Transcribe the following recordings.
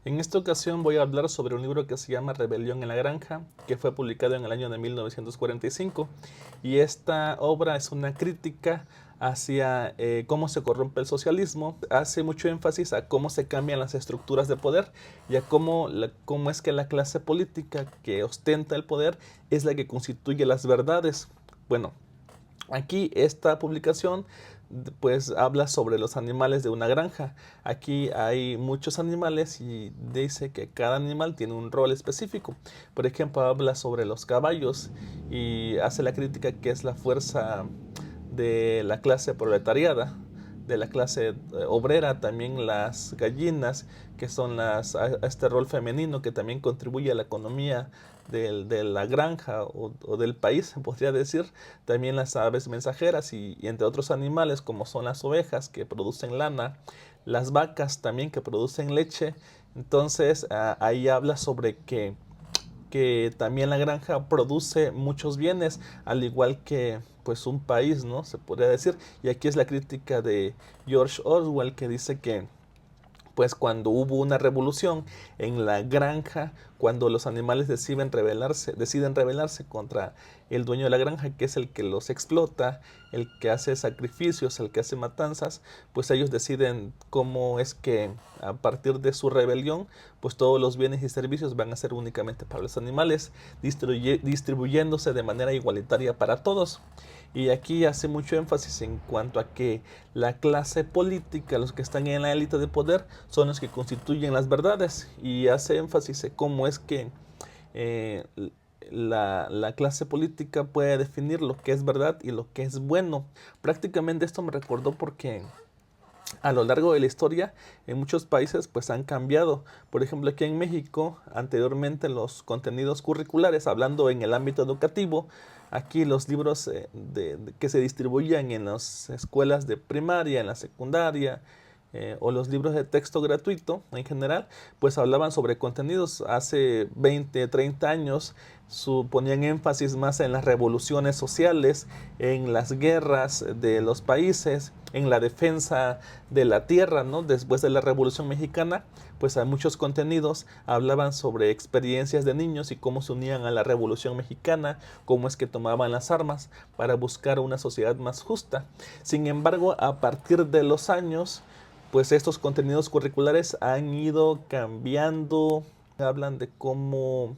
En esta ocasión voy a hablar sobre un libro que se llama Rebelión en la Granja, que fue publicado en el año de 1945. Y esta obra es una crítica hacia cómo se corrompe el socialismo, hace mucho énfasis a cómo se cambian las estructuras de poder y a cómo es que la clase política que ostenta el poder es la que constituye las verdades. Bueno, aquí esta publicación pues habla sobre los animales de una granja. Aquí hay muchos animales y dice que cada animal tiene un rol específico. Por ejemplo, habla sobre los caballos y hace la crítica que es la fuerza de la clase proletariada, de la clase obrera. También las gallinas, que son a este rol femenino que también contribuye a la economía de la granja o del país, podría decir. También las aves mensajeras y entre otros animales como son las ovejas que producen lana, las vacas también que producen leche. Entonces ahí habla sobre que también la granja produce muchos bienes, al igual que pues un país, ¿no? Se podría decir. Y aquí es la crítica de George Orwell, que dice que pues cuando hubo una revolución en la granja, cuando los animales deciden rebelarse contra el dueño de la granja, que es el que los explota, el que hace sacrificios, el que hace matanzas, pues ellos deciden cómo es que a partir de su rebelión, pues todos los bienes y servicios van a ser únicamente para los animales, distribuyéndose de manera igualitaria para todos. Y aquí hace mucho énfasis en cuanto a que la clase política, los que están en la élite de poder, son los que constituyen las verdades. Y hace énfasis en cómo es que eh, la clase política puede definir lo que es verdad y lo que es bueno. Prácticamente esto me recordó porque a lo largo de la historia en muchos países pues han cambiado. Por ejemplo, aquí en México, anteriormente los contenidos curriculares, hablando en el ámbito educativo, aquí los libros que se distribuían en las escuelas de primaria, en la secundaria, o los libros de texto gratuito en general, pues hablaban sobre contenidos. Hace 20, 30 años ponían énfasis más en las revoluciones sociales, en las guerras de los países, en la defensa de la tierra, ¿no? Después de la Revolución Mexicana, pues hay muchos contenidos hablaban sobre experiencias de niños y cómo se unían a la Revolución Mexicana, cómo es que tomaban las armas para buscar una sociedad más justa. Sin embargo, a partir de los años, pues estos contenidos curriculares han ido cambiando. Hablan de cómo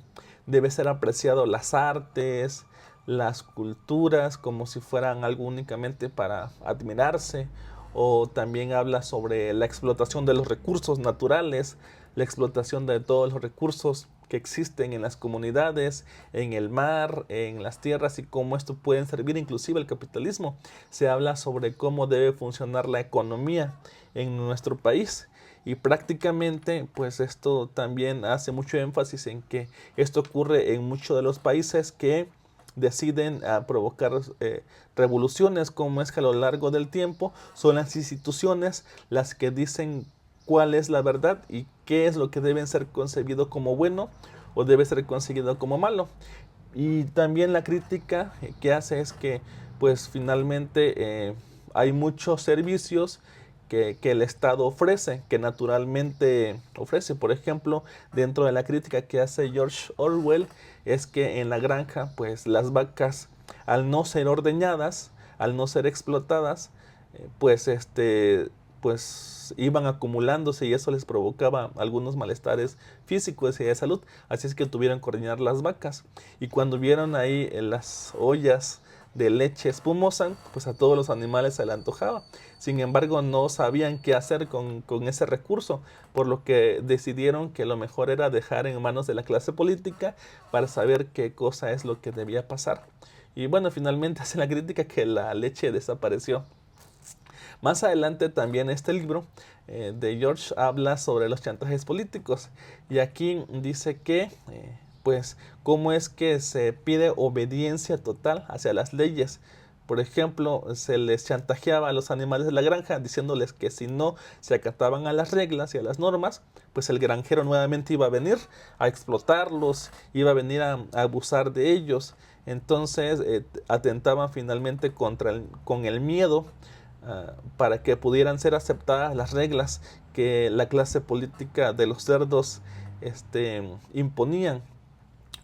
debe ser apreciado las artes, las culturas, como si fueran algo únicamente para admirarse. O también habla sobre la explotación de los recursos naturales, la explotación de todos los recursos que existen en las comunidades, en el mar, en las tierras, y cómo esto puede servir inclusive al capitalismo. Se habla sobre cómo debe funcionar la economía en nuestro país. Y prácticamente pues esto también hace mucho énfasis en que esto ocurre en muchos de los países que deciden provocar revoluciones, como es que a lo largo del tiempo son las instituciones las que dicen cuál es la verdad y qué es lo que debe ser concebido como bueno o debe ser concebido como malo. Y también la crítica que hace es que pues finalmente hay muchos servicios que el Estado ofrece, que naturalmente ofrece. Por ejemplo, dentro de la crítica que hace George Orwell, es que en la granja, pues las vacas, al no ser ordeñadas, al no ser explotadas, pues pues iban acumulándose y eso les provocaba algunos malestares físicos y de salud. Así es que tuvieron que ordeñar las vacas. Y cuando vieron ahí las ollas de leche espumosa, pues a todos los animales se le antojaba. Sin embargo, no sabían qué hacer con ese recurso, por lo que decidieron que lo mejor era dejar en manos de la clase política para saber qué cosa es lo que debía pasar. Y bueno, finalmente hace la crítica que la leche desapareció. Más adelante también este libro de George habla sobre los chantajes políticos y aquí dice que pues cómo es que se pide obediencia total hacia las leyes. Por ejemplo, se les chantajeaba a los animales de la granja diciéndoles que si no se acataban a las reglas y a las normas, pues el granjero nuevamente iba a venir a explotarlos, iba a venir a abusar de ellos. Entonces atentaban finalmente con el miedo para que pudieran ser aceptadas las reglas que la clase política de los cerdos imponían.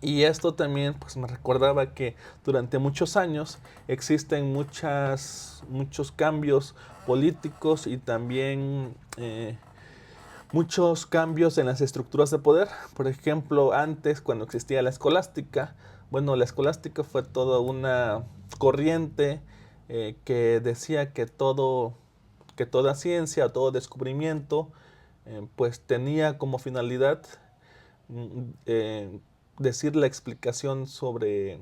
Y esto también pues me recordaba que durante muchos años existen muchos cambios políticos y también muchos cambios en las estructuras de poder. Por ejemplo, antes cuando existía la escolástica, bueno, la escolástica fue toda una corriente que decía que toda ciencia, todo descubrimiento, pues tenía como finalidad eh, decir la explicación sobre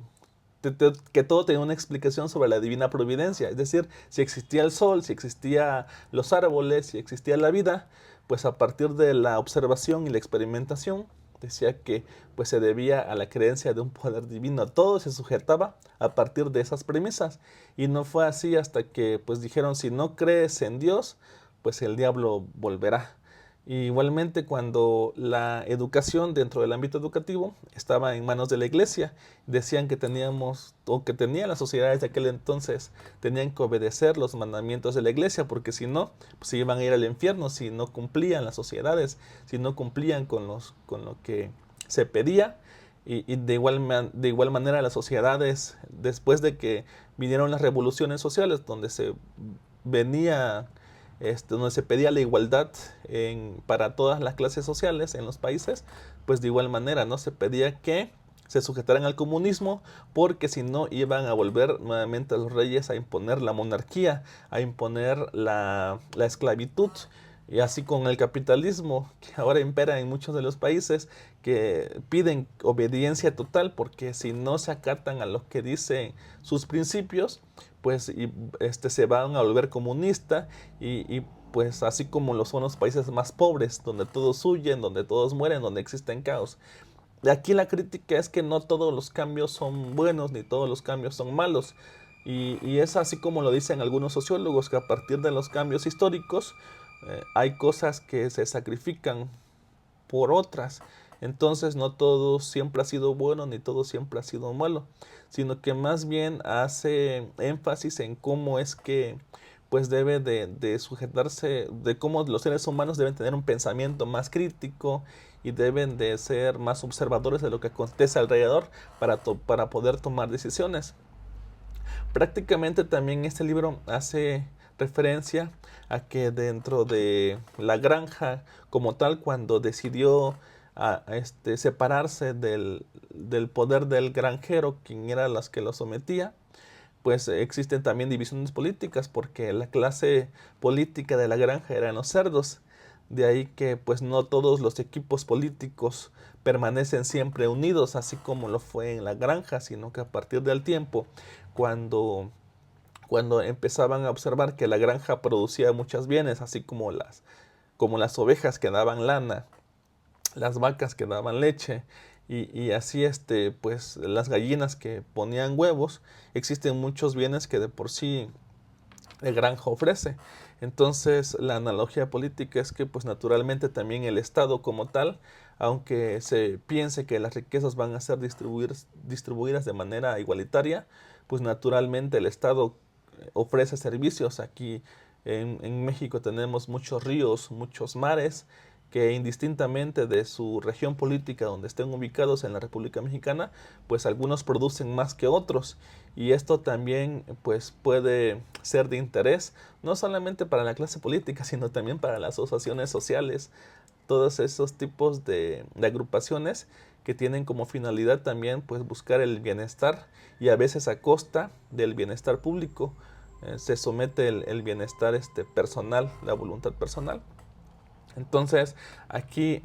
que todo tenía una explicación sobre la divina providencia, es decir, si existía el sol, si existía los árboles, si existía la vida, pues a partir de la observación y la experimentación decía que pues se debía a la creencia de un poder divino, todo se sujetaba a partir de esas premisas y no fue así hasta que pues dijeron si no crees en Dios, pues el diablo volverá. Igualmente cuando la educación dentro del ámbito educativo estaba en manos de la iglesia, decían que teníamos, o que tenían las sociedades de aquel entonces, tenían que obedecer los mandamientos de la iglesia, porque si no, pues se iban a ir al infierno, si no cumplían las sociedades, si no cumplían con lo que se pedía. Y de igual manera las sociedades, después de que vinieron las revoluciones sociales, donde se venía donde se pedía la igualdad para todas las clases sociales en los países, pues de igual manera, ¿no? Se pedía que se sujetaran al comunismo porque si no iban a volver nuevamente a los reyes a imponer la monarquía, a imponer la esclavitud. Y así con el capitalismo que ahora impera en muchos de los países que piden obediencia total porque si no se acatan a lo que dicen sus principios, pues se van a volver comunistas pues así como lo son los países más pobres, donde todos huyen, donde todos mueren, donde existen caos. De aquí la crítica es que no todos los cambios son buenos ni todos los cambios son malos. Y es así como lo dicen algunos sociólogos, que a partir de los cambios históricos hay cosas que se sacrifican por otras. Entonces no todo siempre ha sido bueno ni todo siempre ha sido malo, sino que más bien hace énfasis en cómo es que pues debe de sujetarse, de cómo los seres humanos deben tener un pensamiento más crítico y deben de ser más observadores de lo que acontece alrededor para poder tomar decisiones. Prácticamente también este libro hace referencia a que dentro de la granja como tal, cuando decidió separarse del poder del granjero, quien era las que lo sometía, pues existen también divisiones políticas, porque la clase política de la granja eran los cerdos. De ahí que pues no todos los equipos políticos permanecen siempre unidos, así como lo fue en la granja, sino que a partir del tiempo, cuando, cuando empezaban a observar que la granja producía muchos bienes, así como las ovejas que daban lana, las vacas que daban leche y así pues las gallinas que ponían huevos, existen muchos bienes que de por sí la granja ofrece. Entonces la analogía política es que pues naturalmente también el Estado como tal, aunque se piense que las riquezas van a ser distribuidas de manera igualitaria, pues naturalmente el Estado ofrece servicios. Aquí en México tenemos muchos ríos, muchos mares, que indistintamente de su región política donde estén ubicados en la República Mexicana, pues algunos producen más que otros. Y esto también pues puede ser de interés, no solamente para la clase política, sino también para las asociaciones sociales, todos esos tipos de agrupaciones que tienen como finalidad también pues buscar el bienestar y a veces a costa del bienestar público se somete el bienestar personal, la voluntad personal. Entonces aquí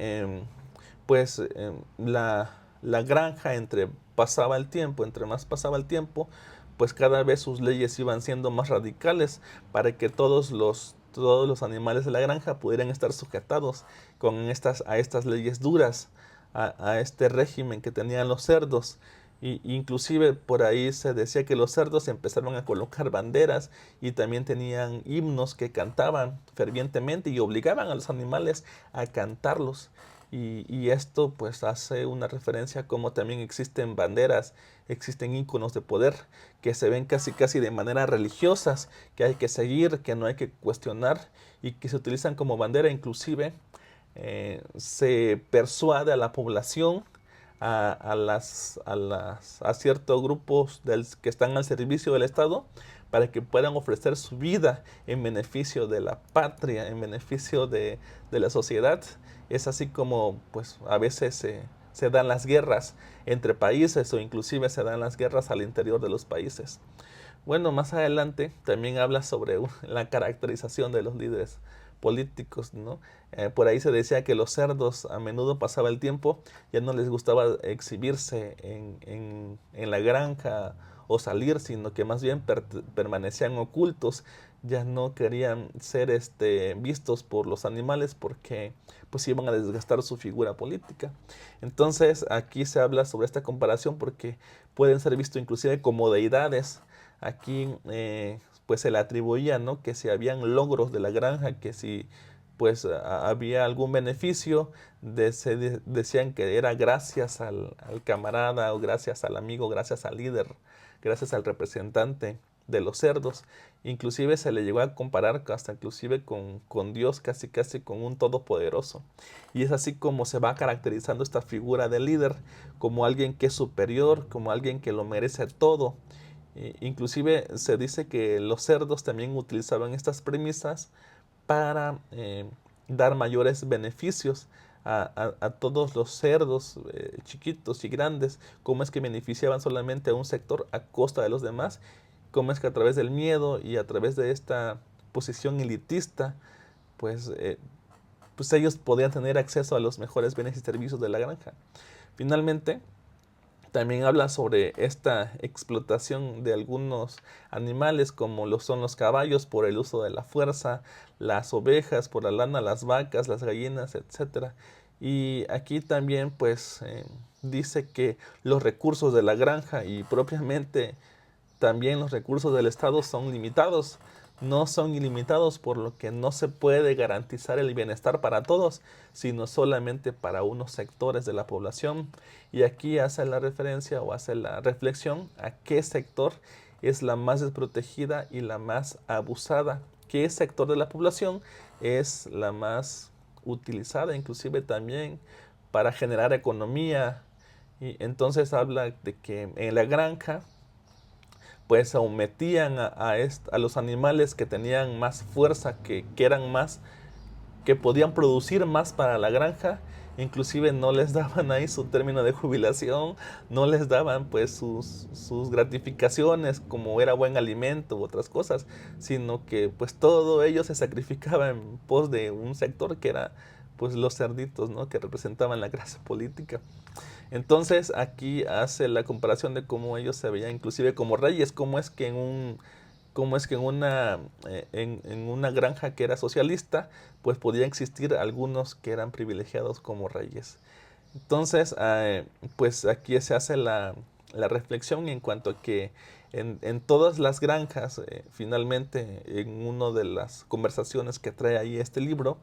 pues la granja entre más pasaba el tiempo, pues cada vez sus leyes iban siendo más radicales para que todos los animales de la granja pudieran estar sujetados a estas leyes duras, a este régimen que tenían los cerdos. Inclusive por ahí se decía que los cerdos empezaron a colocar banderas y también tenían himnos que cantaban fervientemente y obligaban a los animales a cantarlos. y esto pues hace una referencia a cómo también existen banderas, existen íconos de poder que se ven casi casi de manera religiosas, que hay que seguir, que no hay que cuestionar y que se utilizan como bandera. Inclusive se persuade a la población, a ciertos grupos que están al servicio del Estado, para que puedan ofrecer su vida en beneficio de la patria, en beneficio de la sociedad. Es así como pues a veces se dan las guerras entre países, o inclusive se dan las guerras al interior de los países. Bueno, más adelante también habla sobre la caracterización de los líderes políticos, ¿no? Por ahí se decía que los cerdos a menudo pasaba el tiempo, ya no les gustaba exhibirse en la granja o salir, sino que más bien permanecían ocultos, ya no querían ser vistos por los animales porque pues iban a desgastar su figura política. Entonces aquí se habla sobre esta comparación porque pueden ser vistos inclusive como deidades. Aquí pues se le atribuía, ¿no?, que si habían logros de la granja, que si pues había algún beneficio, decían que era gracias al camarada, o gracias al amigo, gracias al líder, gracias al representante de los cerdos. Inclusive se le llegó a comparar hasta inclusive con Dios, casi casi con un todopoderoso. Y es así como se va caracterizando esta figura del líder, como alguien que es superior, como alguien que lo merece todo. Inclusive se dice que los cerdos también utilizaban estas premisas para dar mayores beneficios a todos los cerdos, chiquitos y grandes, cómo es que beneficiaban solamente a un sector a costa de los demás, cómo es que a través del miedo y a través de esta posición elitista, pues, pues ellos podían tener acceso a los mejores bienes y servicios de la granja. Finalmente, también habla sobre esta explotación de algunos animales, como lo son los caballos por el uso de la fuerza, las ovejas por la lana, las vacas, las gallinas, etcétera. Y aquí también pues dice que los recursos de la granja y propiamente también los recursos del Estado son limitados, no son ilimitados, por lo que no se puede garantizar el bienestar para todos, sino solamente para unos sectores de la población. Y aquí hace la referencia o hace la reflexión a qué sector es la más desprotegida y la más abusada, qué sector de la población es la más utilizada, inclusive también para generar economía. Y entonces habla de que en la granja pues sometían a los animales que tenían más fuerza, que eran más, que podían producir más para la granja. Inclusive no les daban ahí su término de jubilación, no les daban pues sus gratificaciones como era buen alimento u otras cosas, sino que pues todo ello se sacrificaba en pos de un sector que era pues los cerditos, ¿no?, que representaban la clase política. Entonces aquí hace la comparación de cómo ellos se veían inclusive como reyes, cómo es que en una granja que era socialista, pues podía existir algunos que eran privilegiados como reyes. Entonces, pues aquí se hace la reflexión en cuanto a que en todas las granjas, finalmente, en una de las conversaciones que trae ahí este libro,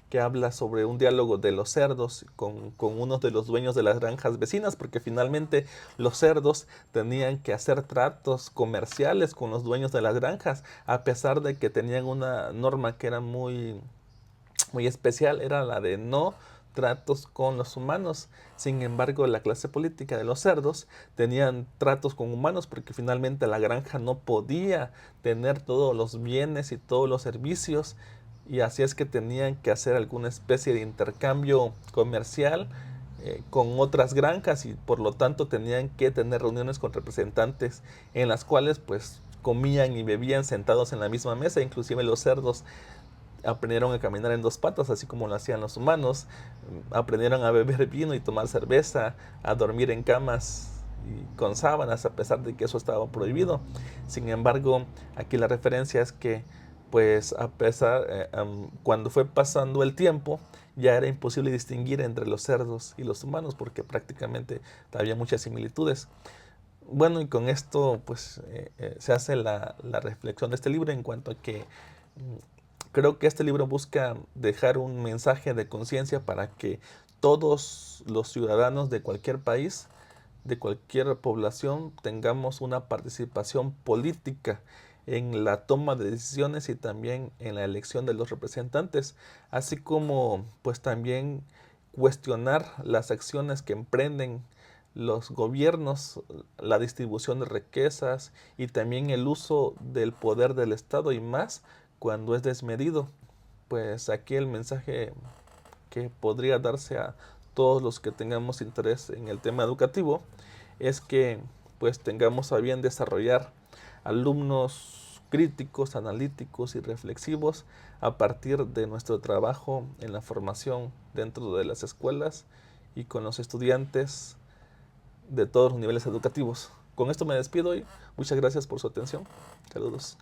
que habla sobre un diálogo de los cerdos con uno de los dueños de las granjas vecinas, porque finalmente los cerdos tenían que hacer tratos comerciales con los dueños de las granjas, a pesar de que tenían una norma que era muy especial, era la de no tratos con los humanos. Sin embargo, la clase política de los cerdos tenían tratos con humanos porque finalmente la granja no podía tener todos los bienes y todos los servicios, y así es que tenían que hacer alguna especie de intercambio comercial con otras granjas, y por lo tanto tenían que tener reuniones con representantes en las cuales pues comían y bebían sentados en la misma mesa. Inclusive los cerdos aprendieron a caminar en dos patas, así como lo hacían los humanos. Aprendieron a beber vino y tomar cerveza, a dormir en camas y con sábanas, a pesar de que eso estaba prohibido. Sin embargo, aquí la referencia es que, pues, a pesar, cuando fue pasando el tiempo, ya era imposible distinguir entre los cerdos y los humanos, porque prácticamente había muchas similitudes. Bueno, y con esto, pues, se hace la reflexión de este libro en cuanto a que creo que este libro busca dejar un mensaje de conciencia para que todos los ciudadanos de cualquier país, de cualquier población, tengamos una participación política en la toma de decisiones y también en la elección de los representantes, así como pues también cuestionar las acciones que emprenden los gobiernos, la distribución de riquezas y también el uso del poder del Estado y más cuando es desmedido. Pues aquí el mensaje que podría darse a todos los que tengamos interés en el tema educativo es que pues tengamos a bien desarrollar alumnos críticos, analíticos y reflexivos a partir de nuestro trabajo en la formación dentro de las escuelas y con los estudiantes de todos los niveles educativos. Con esto me despido y muchas gracias por su atención. Saludos.